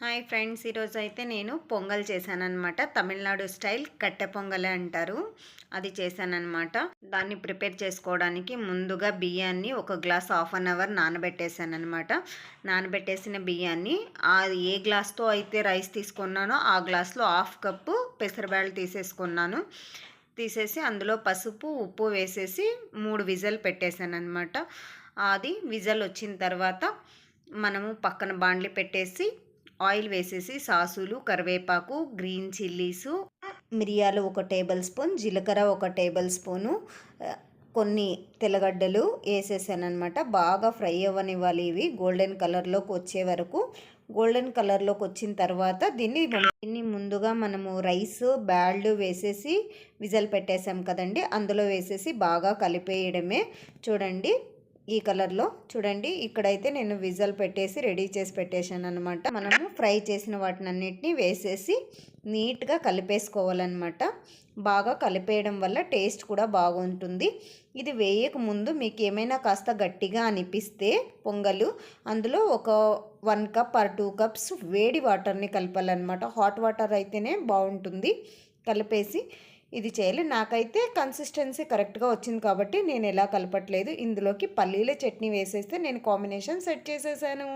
Hi friends, ఈరోజు అయితే నేను పొంగల్ చేశానన్నమాట. తమిళనాడు స్టైల్ కట్టె పొంగలే అంటారు. అది చేశానన్నమాట. దాన్ని ప్రిపేర్ చేసుకోవడానికి ముందుగా బియ్యాన్ని ఒక గ్లాస్ హాఫ్ అన్ అవర్ నానబెట్టేశానన్నమాట. నానబెట్టేసిన బియ్యాన్ని ఏ గ్లాస్తో అయితే రైస్ తీసుకున్నానో ఆ గ్లాస్లో హాఫ్ కప్పు పెసరబ్యాళ్ళు తీసేసుకున్నాను. తీసేసి అందులో పసుపు, ఉప్పు వేసేసి 3 విజిల్ పెట్టేశానన్నమాట. అది విజిల్ వచ్చిన తర్వాత మనము పక్కన బాండ్లీ పెట్టేసి ఆయిల్ వేసేసి సాసులు, కరివేపాకు, గ్రీన్ చిల్లీసు, మిరియాలు 1 టేబుల్ స్పూన్, జీలకర్ర 1 టేబుల్ స్పూను, కొన్ని తెల్లగడ్డలు వేసేసానమాట. బాగా ఫ్రై అవ్వనివ్వాలి. ఇవి గోల్డెన్ కలర్లోకి వచ్చే వరకు. గోల్డెన్ కలర్లోకి వచ్చిన తర్వాత దీన్ని ముందుగా మనము రైస్ బ్యాళ్ళు వేసేసి విజిల్ పెట్టేసాం కదండి, అందులో వేసేసి బాగా కలిపేయడమే. చూడండి ఈ కలర్లో చూడండి. ఇక్కడైతే నేను విజిల్ పెట్టేసి రెడీ చేసి పెట్టేశాను అనమాట. మనము ఫ్రై చేసిన వాటినన్నిటిని వేసేసి నీట్గా కలిపేసుకోవాలన్నమాట. బాగా కలిపేయడం వల్ల టేస్ట్ కూడా బాగుంటుంది. ఇది వేయక ముందు మీకు ఏమైనా కాస్త గట్టిగా అనిపిస్తే పొంగలు, అందులో ఒక 1 కప్ ఆర్ 2 కప్స్ వేడి వాటర్ని కలపాలన్నమాట. హాట్ వాటర్ అయితేనే బాగుంటుంది. కలిపేసి ఇది చేయాలి. నాకైతే కన్సిస్టెన్సీ కరెక్ట్గా వచ్చింది కాబట్టి నేను ఎలా కలపట్లేదు. ఇందులోకి పల్లీల చట్నీ వేసేస్తే నేను కాంబినేషన్ సెట్ చేసేసాను.